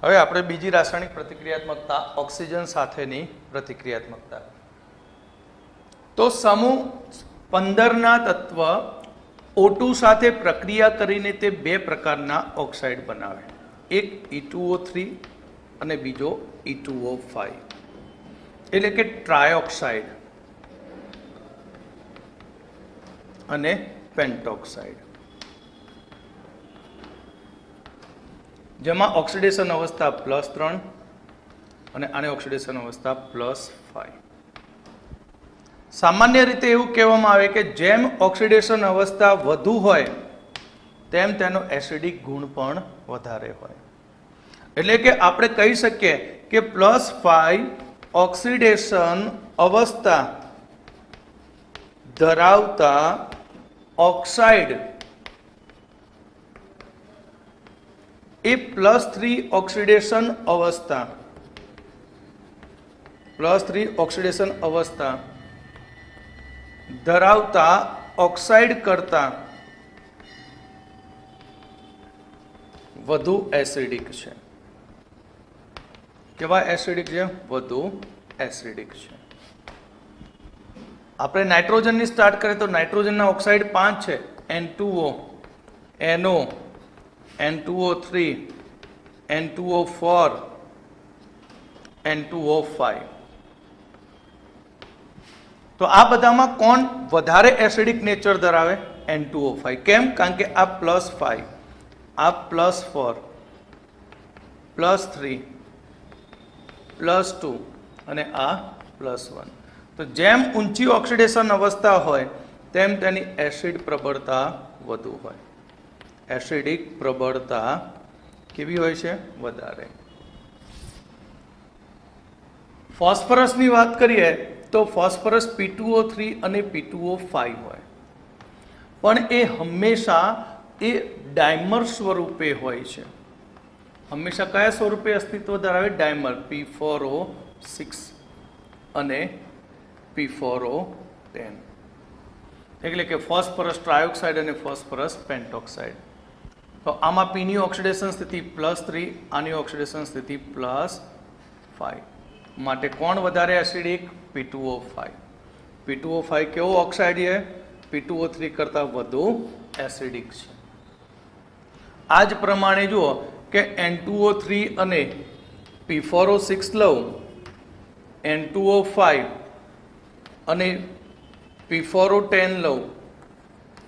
હવે આપણે બીજી રાસાયણિક પ્રતિક્રિયાત્મકતા ઓક્સિજન સાથેની પ્રતિક્રિયાત્મકતા. તો સમૂહ 15 ના તત્વ O2 સાથે પ્રક્રિયા કરીને તે બે પ્રકારના ઓક્સાઇડ બનાવે, એક E2O3 અને બીજો E2O5, એટલે કે ટ્રાયોક્સાઇડ અને પેન્ટોક્સાઇડ, જેમાં ઓક્સિડેશન અવસ્થા +3 અને આની ઓક્સિડેશન અવસ્થા +5. સામાન્ય રીતે એવું કહેવામાં આવે કે જેમ ઓક્સિડેશન અવસ્થા વધુ હોય તેમ તેનો એસિડિક ગુણ પણ વધારે હોય. એટલે કે આપણે કહી શકીએ કે +5 ઓક્સિડેશન અવસ્થા ધરાવતા ઓક્સાઇડ એ +3 ઓક્સિડેશન અવસ્થા ધરાવતા ઓક્સાઇડ કરતા વધુ એસિડિક છે. કેવા એસિડિક છે? વધુ એસિડિક છે. આપણે નાઇટ્રોજનની સ્ટાર્ટ કરીએ તો નાઇટ્રોજનના ઓક્સાઇડ 5 છે, N2O, NO, N2O3, N2O4, N2O5. તો આ બધામાં કોણ વધારે એસિડિક નેચર ધરાવે? N2O5. કેમ? કારણ કે આ +5, આ +4, +3, +2 અને આ +1. તો જેમ ઊંચી ઓક્સિડેશન અવસ્થા હોય તેમ તેની એસિડ પ્રબળતા વધુ હોય. એસિડિક પ્રબળતા કેવી હોય છે? વધારે. ફોસ્ફરસની વાત કરીએ તો ફોસ્ફરસ P2O3 અને P2O5 હોય, પણ એ હંમેશા ડાયમર સ્વરૂપે હોય છે. હંમેશા કયા સ્વરૂપે અસ્તિત્વ ધરાવે? ડાયમર, P4O6 અને P4O10, એટલે કે ફોસ્ફરસ ટ્રાયોક્સાઇડ અને ફોસ્ફરસ પેન્ટોક્સાઇડ. તો આમાં પીની ઓક્સિડેશન સ્થિતિ +3, આની ઓક્સિડેશન સ્થિતિ +5. માટે કોણ વધારે એસિડિક? P2O5. P2O5 કેવો ઓક્સાઇડ છે? P2O3 કરતાં વધુ એસિડિક છે. આ જ પ્રમાણે જુઓ કે N2O3 અને P4O6 લઉં, N2O5 અને P4O10 લઉં,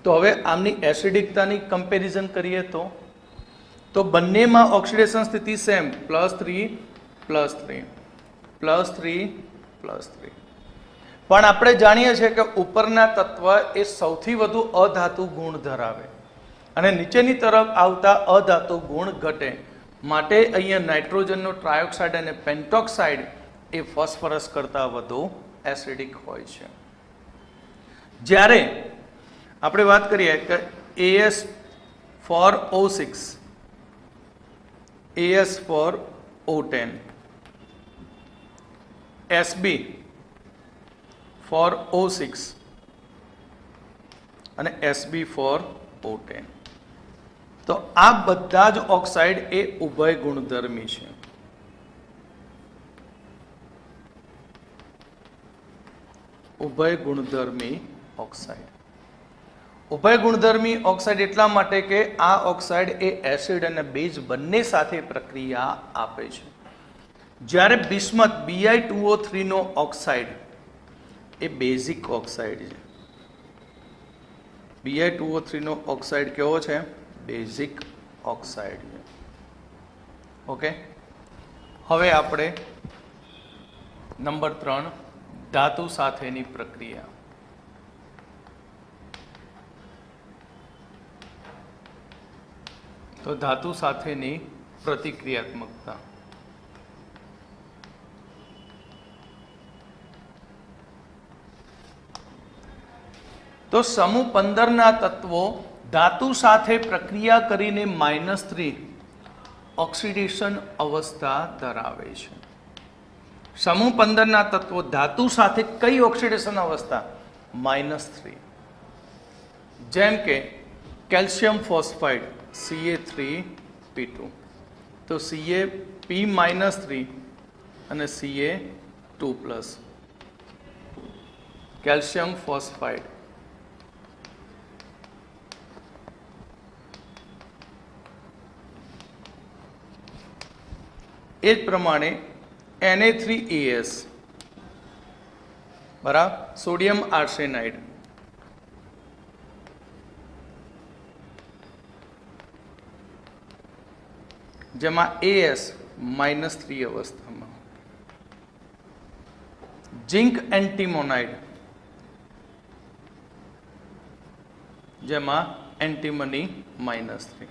તો હવે આમની એસિડિકતાની કમ્પેરિઝન કરીએ તો બંનેમાં ઓક્સિડેશન સ્થિતિ સેમ, +3, +3, +3, +3. પણ આપણે જાણીએ છીએ કે ઉપરના તત્વ એ સૌથી વધુ અધાતુ ગુણ ધરાવે અને નીચેની તરફ આવતા અધાતુ ગુણ ઘટે. માટે અહીંયા નાઇટ્રોજનનો ટ્રાયોક્સાઇડ અને પેન્ટોક્સાઇડ એ ફોસ્ફરસ કરતાં વધુ એસિડિક હોય છે. જ્યારે આપણે વાત કરીએ કે AS4O6, AS4O10, SB4O6 અને SB4O10, તો આ બધા જ ઓક્સાઇડ એ ઉભય ગુણધર્મી છે. ઉભય ગુણધર્મી ઓક્સાઇડ. ઉભય ગુણધર્મી ઓક્સાઇડ એટલા માટે કે આ ઓક્સાઇડ એ એસિડ અને બેઝ બંને સાથે પ્રક્રિયા આપે છે. જ્યારે બિસ્મથ Bi2O3 નો ઓક્સાઇડ એ બેઝિક ઓક્સાઇડ છે. Bi2O3 નો ઓક્સાઇડ કેવો છે? બેઝિક ઓક્સાઇડ છે. ઓકે, હવે આપણે નંબર 3, ધાતુ સાથેની પ્રક્રિયા. તો ધાતુ સાથેની પ્રતિક્રિયાત્મકતા. તો સમૂહ 15 ના તત્વો ધાતુ સાથે પ્રક્રિયા કરીને -3 ઓક્સિડેશન અવસ્થા ધરાવે છે. સમૂહ 15 ના તત્વો ધાતુ સાથે કઈ ઓક્સિડેશન અવસ્થા? -3. જેમ કે કેલ્શિયમ ફોસ્ફાઇડ Ca3P2. તો તો Ca(P-3) અને Ca2+. Calcium phosphide. એ જ પ્રમાણે Na3As બરાબર, સોડિયમ આર્સેનાઇડ, જેમાં As-3 અવસ્થામાં. ઝિંક એન્ટીમોનાઇડ, જેમાં એન્ટીમની -3.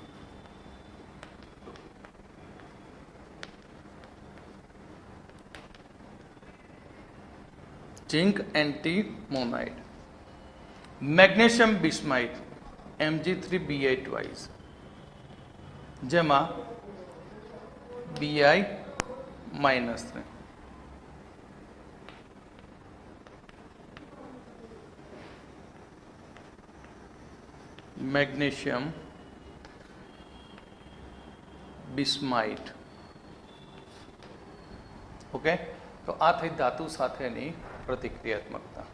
ઝિંક એન્ટીમોનાઇડ. મેગ્નેશિયમ બિસ્માઇટ Mg3Bi2, જેમાં Bi-3. મેગ્નેશિયમ બિસ્માઇટ. ઓકે, તો આ થઈ ધાતુ સાથેની પ્રતિક્રિયાત્મકતા.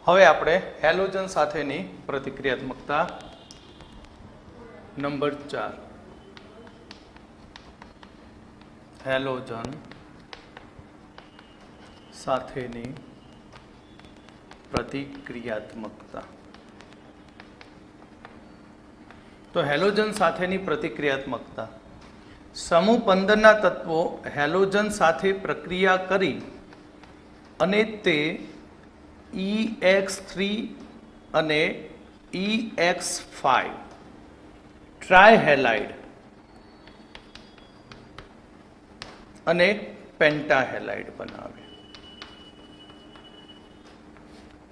હવે આપણે હેલોજન સાથેની પ્રતિક્રિયાત્મકતા નંબર 4. હેલોજન સાથેની પ્રતિક્રિયાત્મકતા. તો હેલોજન સાથેની પ્રતિક્રિયાત્મકતા. સમૂહ 15ના તત્વો હેલોજન સાથે પ્રક્રિયા કરી અને તે EX3 અને EX5 ટ્રાયહેલાઇડ અને પેન્ટાહેલાઇડ બનાવે.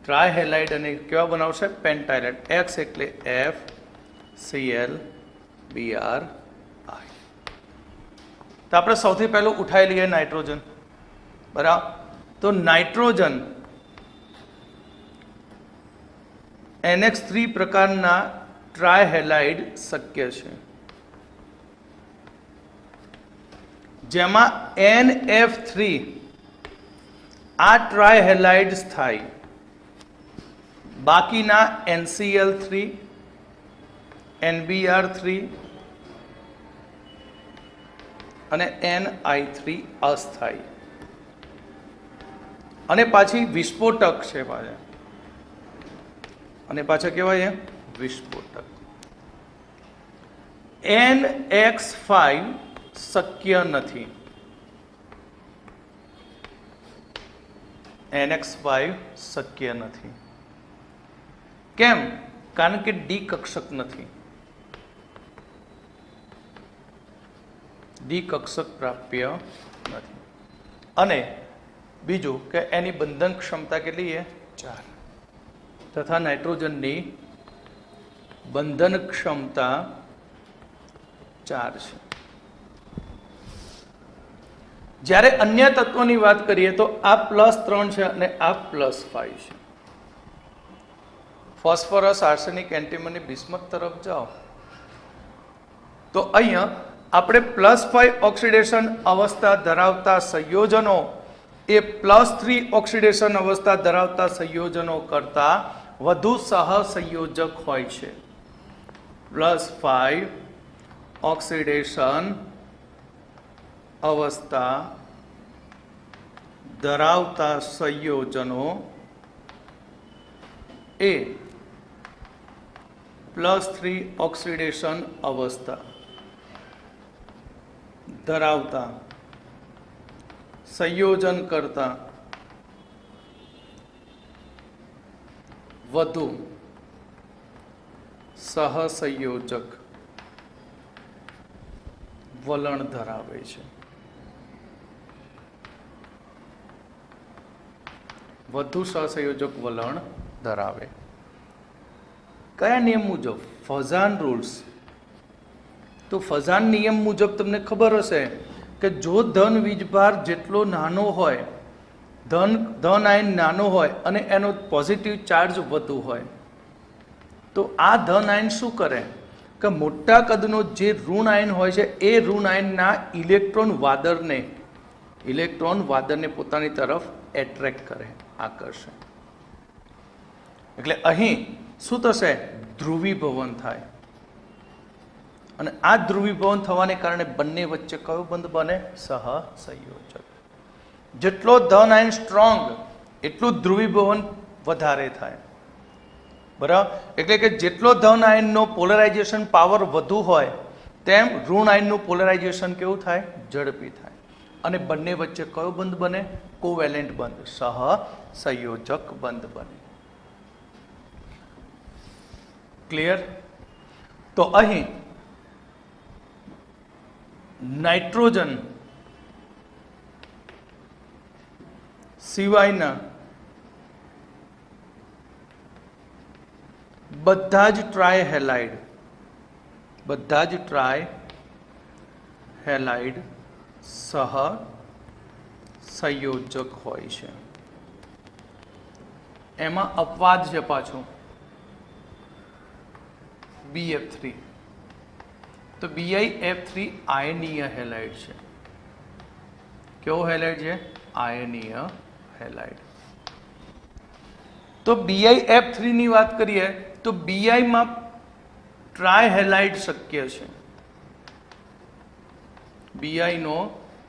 ટ્રાયહેલાઇડ અને કેવા બનાવશે? પેન્ટાહેલાઇડ. X એટલે FCl(Br)I. તો આપણે સૌથી પહેલું ઉઠાવી લઈએ નાઇટ્રોજન. બરાબર, તો નાઇટ્રોજન NH3 પ્રકારના ટ્રાયહેલાઇડ શક્ય છે, જેમાં NF3 આ ટ્રાયહેલાઇડ્સ થાય, બાકીના NCl3, NBr3 અને NI3 અસ્થાયી. અને પાછી વિસ્ફોટક છે પાછા, અને પાછા કહેવાય વિસ્ફોટક. NX5 શક્ય નથી. NX5 શક્ય નથી. કેમ? કારણ કે ડી કક્ષક નથી. ડી કક્ષક પ્રાપ્ય નથી. અને બીજું કે એની બંધન ક્ષમતા કેટલી છે? 4. તથા નાઇટ્રોજનની બંધન ક્ષમતા 4 છે. જ્યારે અન્ય તત્વોની વાત કરીએ તો આ +3 છે અને આ +5 છે. ફોસ્ફરસ, આર્સેનિક, એન્ટીમની, બિસ્મથ તરફ જાઓ તો અહીંયા આપણે +5 ઓક્સિડેશન અવસ્થા ધરાવતા સંયોજનો એ +3 ઓક્સિડેશન અવસ્થા ધરાવતા સંયોજનો કરતા વધુ સહસંયોજક હોય છે. +5 ઓક્સિડેશન અવસ્થા ધરાવતા સંયોજનો એ +3 ઓક્સિડેશન અવસ્થા ધરાવતા સંયોજન કરતા વધુ સહસંયોજક વલણ ધરાવે છે. વધુ સહસંયોજક વલણ ધરાવે. કયા નિયમ મુજબ? ફઝાન રૂલ્સ. તો ફઝાન નિયમ મુજબ તમને ખબર હશે કે જો ધન વીજભાર જેટલો નાનો હોય, ધન આયન નાનો હોય અને એનો પોઝિટિવ ચાર્જ વધુ હોય, તો આ ધન આયન શું કરે કે મોટા કદનો જે ઋણ આયન હોય છે એ ઋણ આયનના ઇલેક્ટ્રોન વાદળને પોતાની તરફ એટ્રેક્ટ કરે, આકર્ષે. એટલે અહીં શું થશે? ધ્રુવીભવન થાય. અને આ ધ્રુવીભવન થવાને કારણે બંને વચ્ચે કયો બંધ બને? સહસંયોજક. જેટલો ધન આયન સ્ટ્રોંગ એટલું ધ્રુવીભવન વધારે થાય. બરાબર? એટલે કે જેટલો ધન આયનનો પોલરાઇઝેશન પાવર વધુ હોય તેમ ઋણ આયનનું પોલરાઇઝેશન કેવું થાય? ઝડપી થાય. અને બંને વચ્ચે કયો બંધ બને? કોવેલેન્ટ બંધ, સહસંયોજક બંધ બને. ક્લિયર? તો અહીં નાઇટ્રોજન સિવાયના બધા જ ટ્રાયહેલાઇડ સહસંયોજક હોય છે. એમાં અપવાદ છે પાછું BF3. તો BiF3 આયનીય હેલાઇડ છે. કેવો હેલાઇડ છે? આયનીય હેલાઇડ. તો BiF3 ની વાત કરીએ તો Bi માં ટ્રાયહેલાઇડ શક્ય છે. Bi નો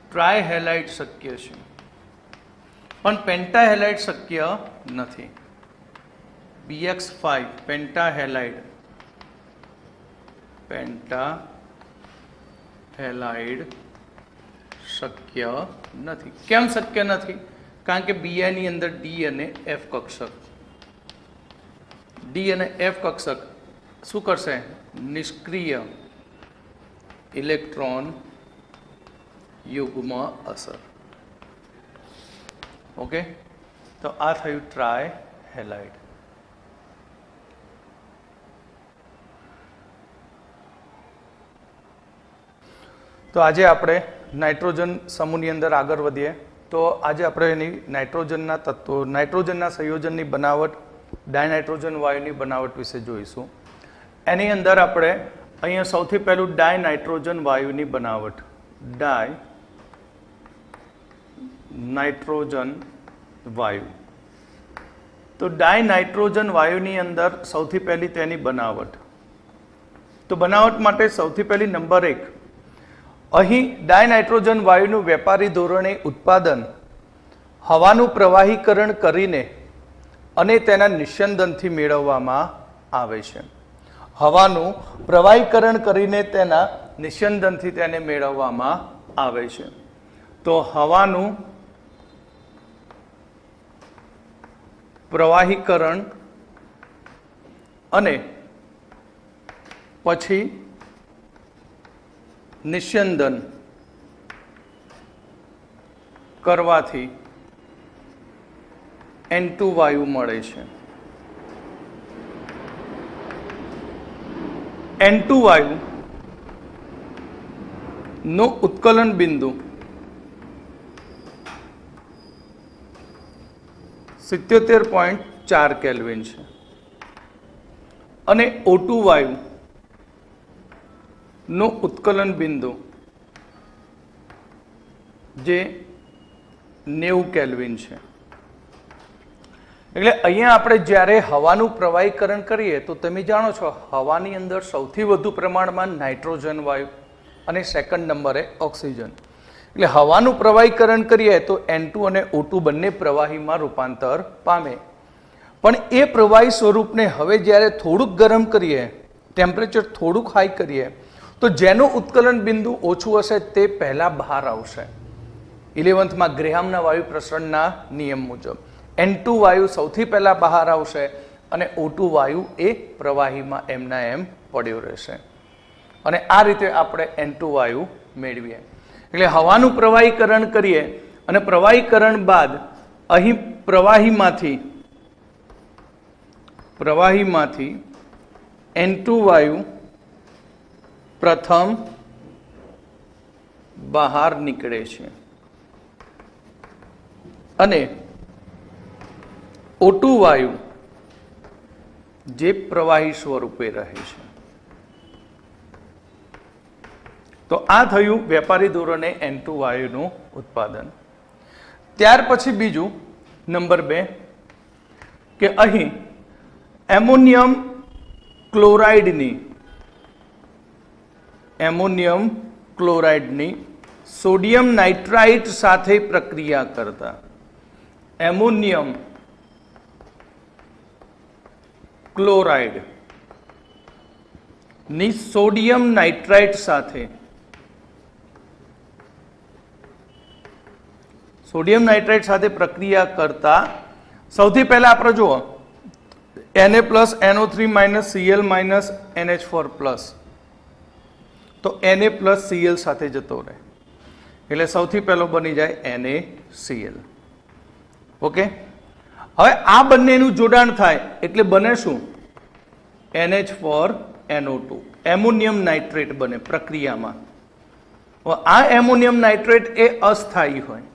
ટ્રાયહેલાઇડ શક્ય છે, પણ પેન્ટાહેલાઇડ શક્ય નથી. BX5 પેન્ટાહેલાઇડ શક્ય નથી. કેમ શક્ય નથી? કારણ કે Bi ની અંદર D અને F કક્ષક, D અને F કક્ષક શું કરશે? નિષ્ક્રિય ઇલેક્ટ્રોન યુગ્મ અસર. ઓકે, તો આ થયું ટ્રાયહેલાઇડ. તો આજે આપણે નાઇટ્રોજન સમૂહની અંદર આગળ વધીએ. તો આજે આપણે એની નાઇટ્રોજનના તત્વો, નાઇટ્રોજનના સંયોજનની બનાવટ, ડાયનાઇટ્રોજન વાયુની બનાવટ વિશે જોઈશું. એની અંદર આપણે અહીંયા સૌથી પહેલું ડાયનાઇટ્રોજન વાયુની બનાવટ, ડાયનાઇટ્રોજન વાયુ. તો ડાયનાઇટ્રોજન વાયુની અંદર સૌથી પહેલી તેની બનાવટ. તો બનાવટ માટે સૌથી પહેલી નંબર 1, અહીં ડાયનાઇટ્રોજન વાયુનું વેપારી ધોરણે ઉત્પાદન હવાનું પ્રવાહીકરણ કરીને અને તેના નિસ્યંદનથી મેળવવામાં આવે છે. હવાનું પ્રવાહીકરણ કરીને તેના નિસ્યંદનથી તેને મેળવવામાં આવે છે. તો હવાનું પ્રવાહીકરણ અને પછી નિસ્યંદન કરવાથી N2 વાયુ મળે છે. N2 વાયુ નો ઉત્કલન બિંદુ 77.4 કેલ્વિન છે અને O2 વાયુ નો ઉત્કલન બિંદુ જે 90 કેલ્વિન છે. એટલે અહીંયા આપણે જ્યારે હવાનું પ્રવાહીકરણ કરીએ તો તમે જાણો છો હવાની અંદર સૌથી વધુ પ્રમાણમાં નાઇટ્રોજન વાયુ અને સેકન્ડ નંબરે ઓક્સિજન. એટલે હવાનું પ્રવાહીકરણ કરીએ તો N2 અને O2 બંને પ્રવાહીમાં રૂપાંતર પામે. પણ એ પ્રવાહી સ્વરૂપને હવે જ્યારે થોડુંક ગરમ કરીએ, ટેમ્પરેચર થોડુંક હાઈ કરીએ, તો જેનું ઉત્કલન બિંદુ ઓછું હશે તે પહેલાં બહાર આવશે. 11th માં ગ્રેહામના વાયુ પ્રસરણના નિયમ મુજબ N2 વાયુ સૌથી પહેલાં બહાર આવશે અને O2 વાયુ એ પ્રવાહીમાં એમના એમ પડ્યો રહેશે. અને આ રીતે આપણે N2 વાયુ મેળવીએ. એટલે હવાનું પ્રવાહીકરણ કરીએ અને પ્રવાહીકરણ બાદ અહીં પ્રવાહીમાંથી N2 વાયુ પ્રથમ બહાર નીકળે છે અને O2 વાયુ જે પ્રવાહી સ્વરૂપે રહે છે. તો આ થયું વેપારી ધોરણે N2 વાયુનું ઉત્પાદન. ત્યાર પછી બીજું નંબર 2 કે અહીં એમોનિયમ ક્લોરાઇડની સોડિયમ નાઇટ્રાઇટ સાથે પ્રક્રિયા કરતા એમોનિયમ ક્લોરાઇડ ની સોડિયમ નાઇટ્રાઇટ સાથે પ્રક્રિયા કરતા સૌથી પહેલા આપણે જુઓ Na plus NO3 minus Cl minus NH4 plus, તો Na પ્લસ Cl સાથે જતો રહે એટલે સૌથી પહેલો બની જાય NaCl. ઓકે, હવે આ બંનેનું જોડાણ થાય એટલે બને શું? NH4NO2 એમોનિયમ નાઇટ્રેટ બને પ્રક્રિયામાં. હવે આ એમોનિયમ નાઇટ્રેટ એ અસ્થાયી હોય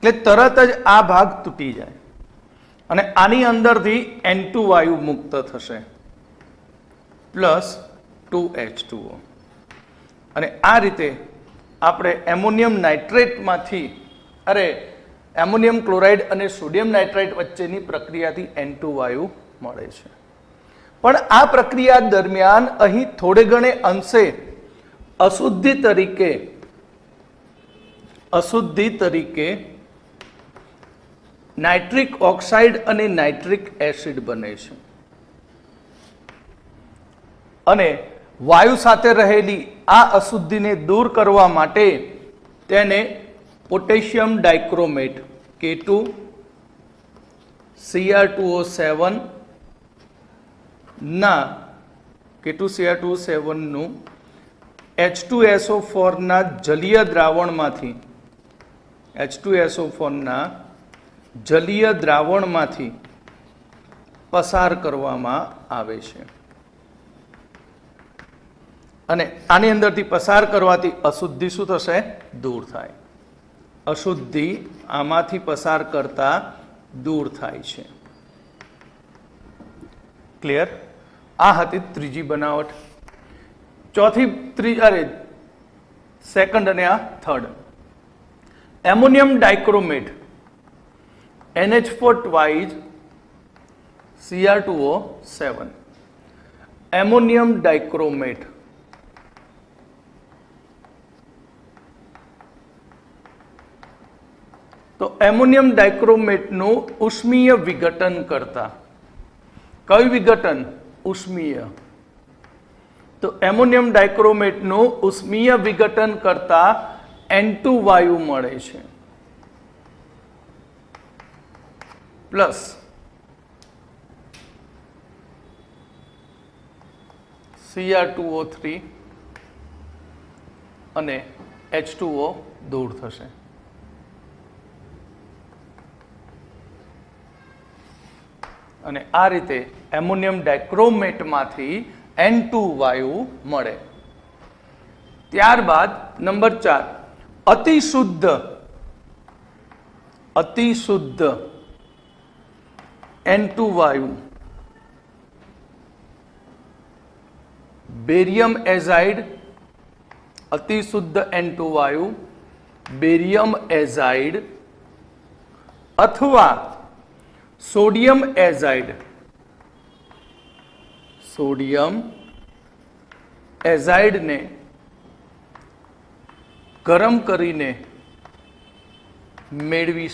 એટલે તરત જ આ ભાગ તૂટી જાય અને આની અંદરથી N2 વાયુ મુક્ત થશે પ્લસ 2H2O. અને આ રીતે આપણે એમોનિયમ નાઇટ્રેટમાંથી એમોનિયમ ક્લોરાઇડ અને સોડિયમ નાઇટ્રાઇટ વચ્ચેની પ્રક્રિયાથી N2 વાયુ મળે છે. પણ આ પ્રક્રિયા દરમિયાન અહીં થોડે ઘણે અંશે અશુદ્ધિ તરીકે નાઇટ્રિક ઓક્સાઇડ અને નાઇટ્રિક એસિડ બને છે અને વાયુ સાથે રહેલી આ અશુદ્ધિને દૂર કરવા માટે તેને પોટેશિયમ ડાઇક્રોમેટ K2Cr2O7 નું H2SO4 ના જલીય દ્રાવણમાંથી પસાર કરવામાં આવે છે અને આની અંદરથી પસાર કરવાથી અશુદ્ધિ શું થશે? દૂર થાય. અશુદ્ધિ આમાંથી પસાર કરતા દૂર થાય છે. ક્લિયર? આ હતી ત્રીજી બનાવટ. સેકન્ડ અને આ third. Ammonium dichromate NH4 twice Cr2O7 ammonium dichromate તો એમોનિયમ ડાઇક્રોમેટનું ઉષ્મીય વિઘટન કરતા કયું વિઘટન? ઉષ્મીય. તો એમોનિયમ ડાઇક્રોમેટનું ઉષ્મીય વિઘટન કરતા N2 વાયુ મળે છે પ્લસ Cr2O3 અને H2O દૂર થશે. અને આ રીતે એમોનિયમ ડાઇક્રોમેટમાંથી N2 વાયુ મળે. ત્યારબાદ નંબર 4 અતિશુદ્ધ N2 વાયુ બેરિયમ એઝાઇડ. અતિશુદ્ધ N2 વાયુ બેરિયમ એઝાઇડ અથવા સોડિયમ એઝાઇડને ગરમ કરીને મેળવી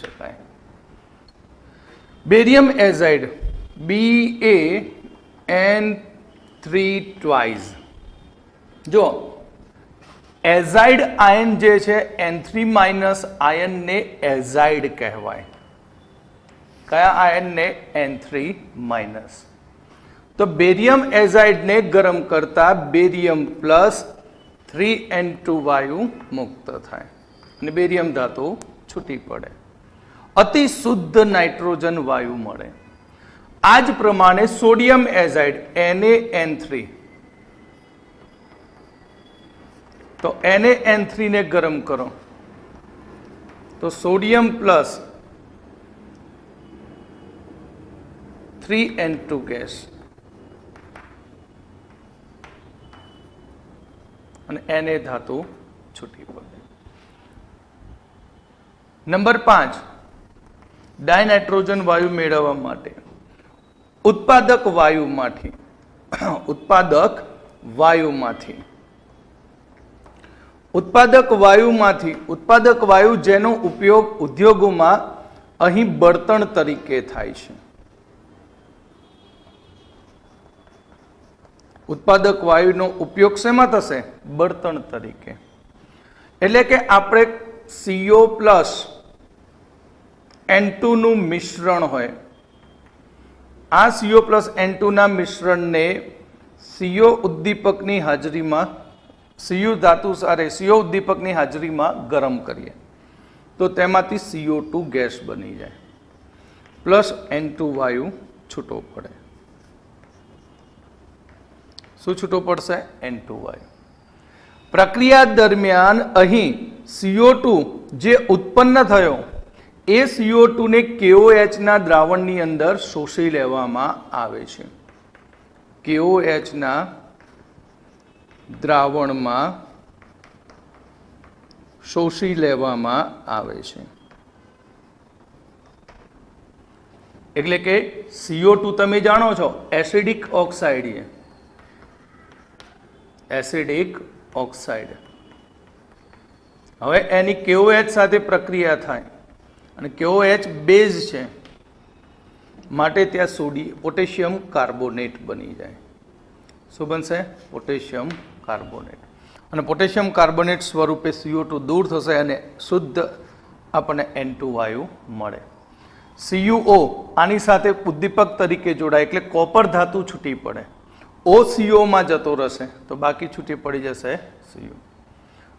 શકાય. Barium azide BaN3 twice. જો એઝાઇડ આયન જે છે N3 માઇનસ આયનને એઝાઇડ કહેવાય. કયા આયનને? N3 minus. તો બેરિયમ એઝાઇડને ગરમ કરતા બેરિયમ પ્લસ 3N2 વાયુ મુક્ત થાય અને બેરિયમ ધાતુ છૂટી પડે. અતિ શુદ્ધ નાઇટ્રોજન વાયુ મળે. આ જ પ્રમાણે સોડિયમ એઝાઇડ NaN3, તો NaN3 ને ગરમ કરો તો સોડિયમ પ્લસ 3N2 ગેસ અને Na ધાતુ છૂટી પડે. નંબર 5, ડાયનાઇટ્રોજન વાયુ મેળવવા માટે ઉત્પાદક વાયુ જેનો ઉપયોગ ઉદ્યોગોમાં અહીં બળતણ તરીકે થાય છે. ઉત્પાદક વાયુનો ઉપયોગ શેમાં થશે? બળતણ તરીકે. એટલે કે આપણે CO પ્લસ N2 નું મિશ્રણ હોય, આ CO પ્લસ N2 ના મિશ્રણને CO ઉદ્દીપકની હાજરીમાં CO ઉદ્દીપકની હાજરીમાં ગરમ કરીએ તો તેમાંથી CO2 ગેસ બની જાય પ્લસ N2 વાયુ છૂટો પડે. શું છૂટો પડશે? N2 વાયુ. પ્રક્રિયા દરમિયાન અહીં CO2 જે ઉત્પન્ન થયો એ CO2 ને KOH ના દ્રાવણની અંદર શોષી લેવામાં આવે છે. KOH ના દ્રાવણમાં શોષી લેવામાં આવે છે. એટલે કે CO2 તમે જાણો છો એસિડિક ઓક્સાઇડ હવે એની KOH સાથે પ્રક્રિયા થાય અને KOH બેઝ છે માટે ત્યાં પોટેશિયમ કાર્બોનેટ બની જાય. શું બનશે? Potassium carbonate. અને પોટેશિયમ કાર્બોનેટ સ્વરૂપે CO2 દૂર થશે અને શુદ્ધ આપણને N2 વાયુ મળે. CuO આની સાથે ઉદ્દીપક તરીકે જોડાય એટલે કોપર ધાતુ છૂટી પડે. OCO માં જતો રહેશે તો બાકી છૂટી પડી જશે CO.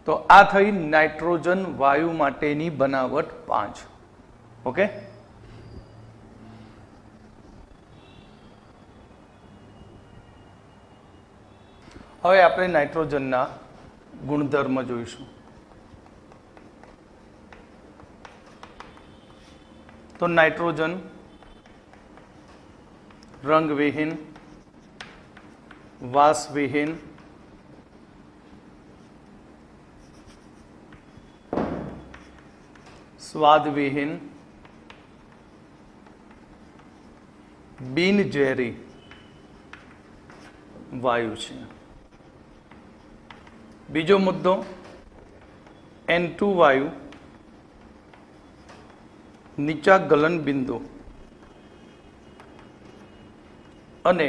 તો આ થઈ નાઇટ્રોજન વાયુ માટેની બનાવટ 5. ઓકે. હવે આપણે નાઇટ્રોજનના ગુણધર્મ જોઈશું. તો નાઇટ્રોજન રંગવિહીન, વાસવિહીન, સ્વાદવિહીન, બિનઝેરી વાયુ છે. બીજો મુદ્દો N2 વાયુ નીચા ગલન બિંદુ અને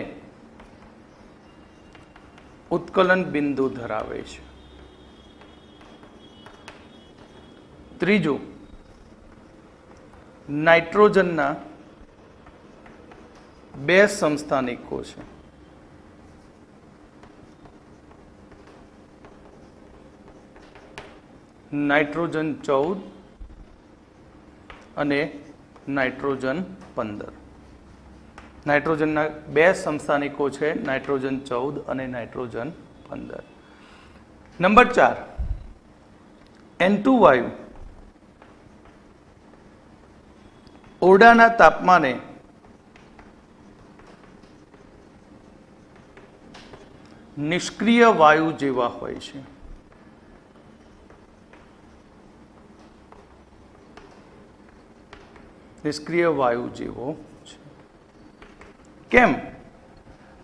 ઉત્કલન બિંદુ ધરાવે છે. ત્રીજું નાઇટ્રોજનના 2 સમસ્થાનિકો છે. નાઇટ્રોજન 14 અને નાઇટ્રોજન 15. નાઇટ્રોજનના 2 સમસ્થાનિકો છે, નાઇટ્રોજન 14 અને નાઇટ્રોજન 15. નંબર 4, N2 વાયુ ઓરડાના તાપમાને નિષ્ક્રિય વાયુ જેવા હોય છે. નિષ્ક્રિય વાયુ જેવો છે. કેમ?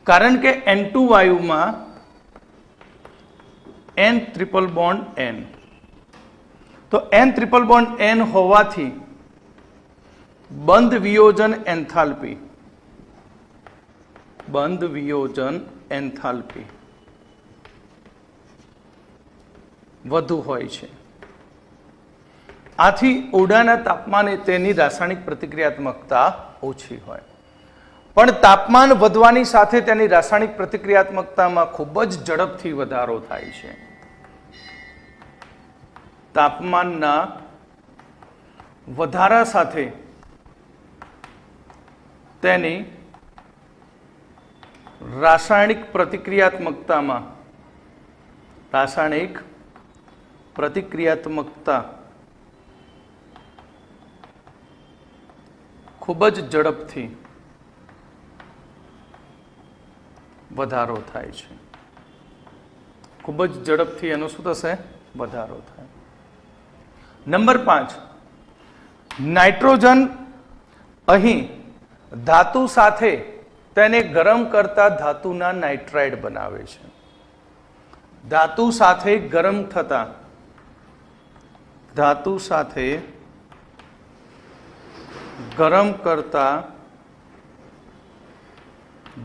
કારણ કે N2 વાયુમાં N triple bond N, તો N ટ્રિપલ બોન્ડ N હોવાથી બંધ વિયોજન એન્થાલ્પી વધુ હોય છે. આથી ઓરડાના તાપમાને તેની રાસાયણિક પ્રતિક્રિયાત્મકતા ઓછી હોય. પણ તાપમાન વધવાની સાથે તેની રાસાયણિક પ્રતિક્રિયાત્મકતામાં ખૂબ જ ઝડપથી વધારો થાય છે. તાપમાનના વધારા સાથે તેની રાસાયણિક પ્રતિક્રિયાત્મકતા ખૂબ જ ઝડપથી વધારો થાય છે. ખૂબ જ ઝડપથી એનો શું થશે? વધારો થાય. નંબર 5, નાઇટ્રોજન અહીં ધાતુ સાથે તેને ગરમ કરતા ધાતુના નાઇટ્રાઇડ બનાવે છે. ધાતુ સાથે ગરમ થતા ધાતુ સાથે ગરમ કરતા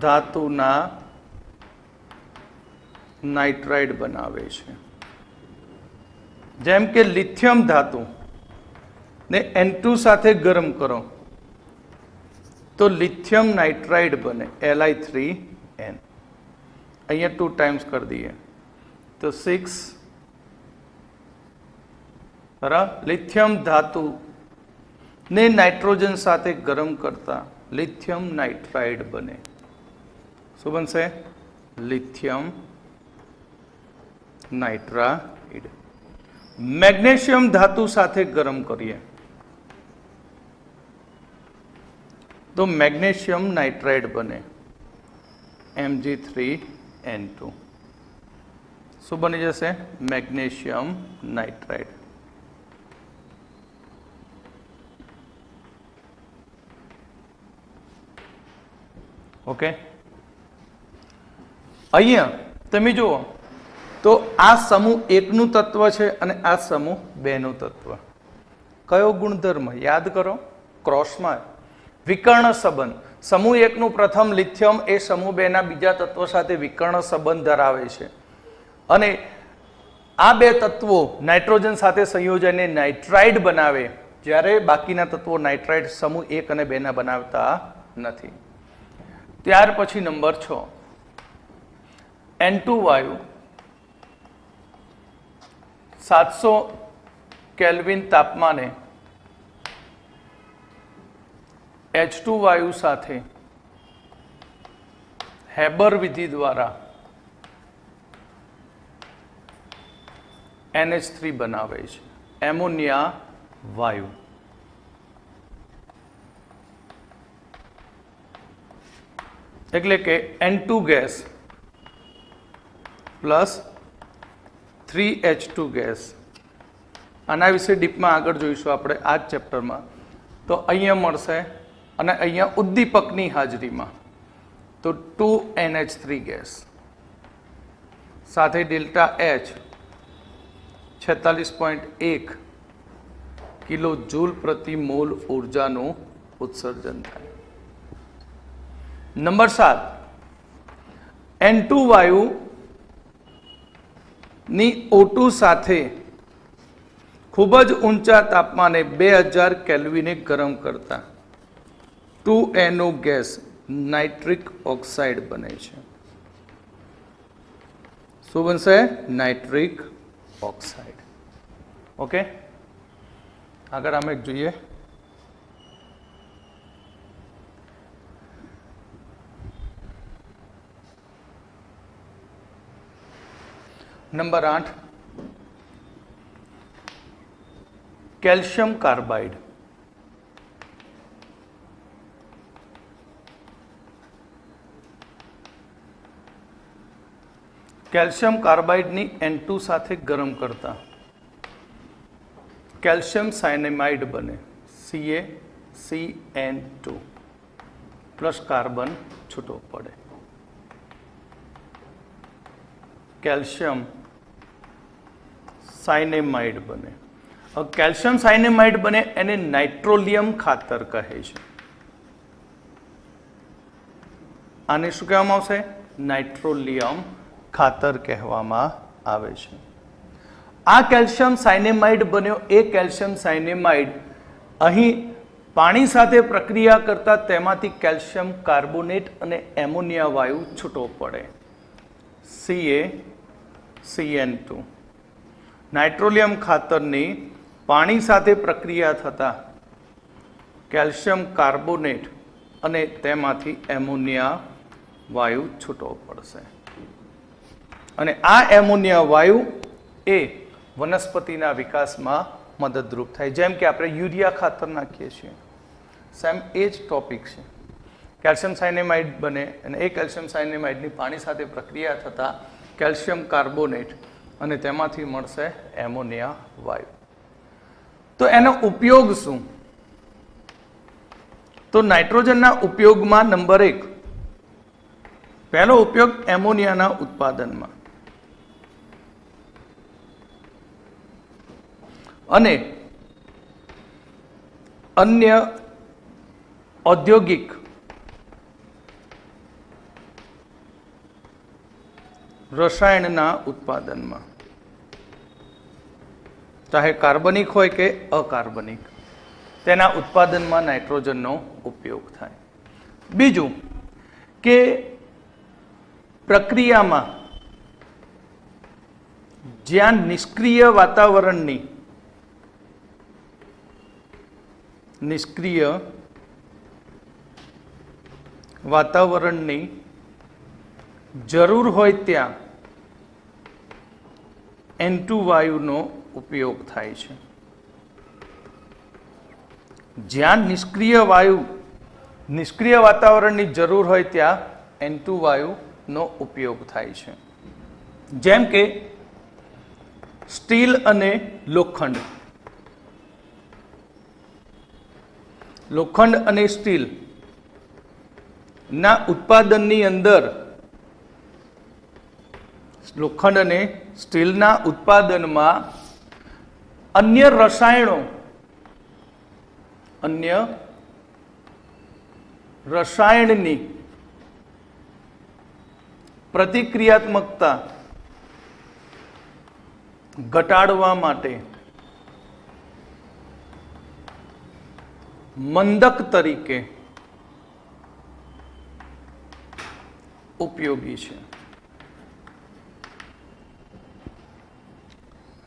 ધાતુના નાઇટ્રાઇડ બનાવે છે. જેમ કે લિથિયમ ધાતુ ને N2 સાથે ગરમ કરો તો લિથિયમ નાઇટ્રાઇડ બને Li3N. અહીંયા 2 ટાઈમ્સ કરી દઈએ તો 6 બરાબર. લિથિયમ ધાતુ ને નાઇટ્રોજન સાથે ગરમ કરતા લિથિયમ નાઇટ્રાઇડ બને. શું બનશે? Lithium nitride. મેગ્નેશિયમ ધાતુ સાથે ગરમ કરીએ તો મેગ્નેશિયમ નાઇટ્રાઇડ બને Mg3N2. શું બની જશે? Magnesium nitride. ઓકે. અહીંયા તમે જુઓ તો આ સમૂહ 1 નું તત્વ છે અને આ સમૂહ 2 નું તત્વ. કયો ગુણધર્મ? યાદ કરો, ક્રોસમાં વિકર્ણ સંબંધ. સમૂહ 1 નું પ્રથમ લિથિયમ એ સમૂહ 2 ના બીજા તત્વ સાથે વિકર્ણ સંબંધ ધરાવે છે અને આ બે તત્વો નાઇટ્રોજન સાથે સંયોજને નાઇટ્રાઇડ બનાવે, જ્યારે બાકીના તત્વો નાઇટ્રાઇડ સમૂહ 1 અને 2 ના બનાવતા નથી. ત્યાર પછી નંબર 6, N2 વાયુ 700 કેલ્વિન તાપમાને H2 વાયુ સાથે હેબર વિધિ દ્વારા NH3 બનાવે છે, એમોનિયા વાયુ. એટલે કે N2 gas plus 3H2 gas. આના વિશે ડીપમાં આગળ જોઈશું આપણે આ જ ચેપ્ટરમાં. તો અહીંયા મળશે અને અહીંયા ઉદ્દીપકની હાજરીમાં તો 2NH3 ગેસ સાથે ડેલ્ટા H 46.1 કિલો જૂલ પ્રતિ મોલ ઉર્જાનું ઉત્સર્જન થાય. નંબર 7, N2 વાયુ ની O2 સાથે ખૂબ જ ઊંચા તાપમાને 2000 કેલ્વિને ગરમ કરતા 2NO ગેસ નાઇટ્રિક ઓક્સાઇડ બને છે. શું બનશે? Nitric oxide. ઓકે. આગળ આમ એક જોઈએ. Number 8, calcium carbide. કેલ્શિયમ કાર્બાઇડની N2 સાથે ગરમ કરતા કેલ્શિયમ સાયનેમાઇડ બને CaCN2 પ્લસ કાર્બન છૂટો પડે. કેલ્શિયમ સાયનેમાઇડ બને. કેલ્શિયમ સાયનેમાઇડ બને એને નાઇટ્રોલિયમ ખાતર કહે છે. આને શું કહેવામાં આવશે? નાઇટ્રોલિયમ ખાતર કહેવામાં આવે છે. આ કેલ્શિયમ સાયનેમાઇડ બન્યો એ કેલ્શિયમ સાયનેમાઇડ અહીં પાણી સાથે પ્રક્રિયા કરતા તેમાંથી કેલ્શિયમ કાર્બોનેટ અને એમોનિયા વાયુ છૂટો પડે CaCN2. નાઇટ્રોલિયમ ખાતરની પાણી સાથે પ્રક્રિયા થતા કેલ્શિયમ કાર્બોનેટ અને તેમાંથી એમોનિયા વાયુ છૂટો પડશે અને આ એમોનિયા વાયુ એ વનસ્પતિના વિકાસમાં મદદરૂપ થાય. જેમ કે આપણે યુરિયા ખાતર નાખીએ છીએ, સેમ એ જ ટોપિક છે કેલ્શિયમ સાયનેમાઇડ બને અને એ કેલ્શિયમ સાયનેમાઇડની પાણી સાથે પ્રક્રિયા થતાં કેલ્શિયમ કાર્બોનેટ અને તેમાંથી મળશે એમોનિયા વાયુ. તો એનો ઉપયોગ શું? તો નાઇટ્રોજનના ઉપયોગમાં નંબર 1, પહેલો ઉપયોગ એમોનિયાના ઉત્પાદનમાં અને અન્ય ઔદ્યોગિક રસાયણના ઉત્પાદનમાં, ચાહે કાર્બનિક હોય કે અકાર્બનિક, તેના ઉત્પાદનમાં નાઇટ્રોજનનો ઉપયોગ થાય. બીજું કે પ્રક્રિયામાં જ્યાં નિષ્ક્રિય વાતાવરણની જરૂર હોય ત્યાં N2 વાયુનો ઉપયોગ થાય છે. જ્યાં નિષ્ક્રિય વાતાવરણની જરૂર હોય ત્યાં N2 વાયુનો ઉપયોગ થાય છે. જેમ કે સ્ટીલ અને લોખંડ. લોખંડ અને સ્ટીલ ના ઉત્પાદનની અંદર લોખંડ અને સ્ટીલના ઉત્પાદનમાં અન્ય રસાયણની પ્રતિક્રિયાત્મકતા ઘટાડવા માટે મંદક તરીકે ઉપયોગી છે.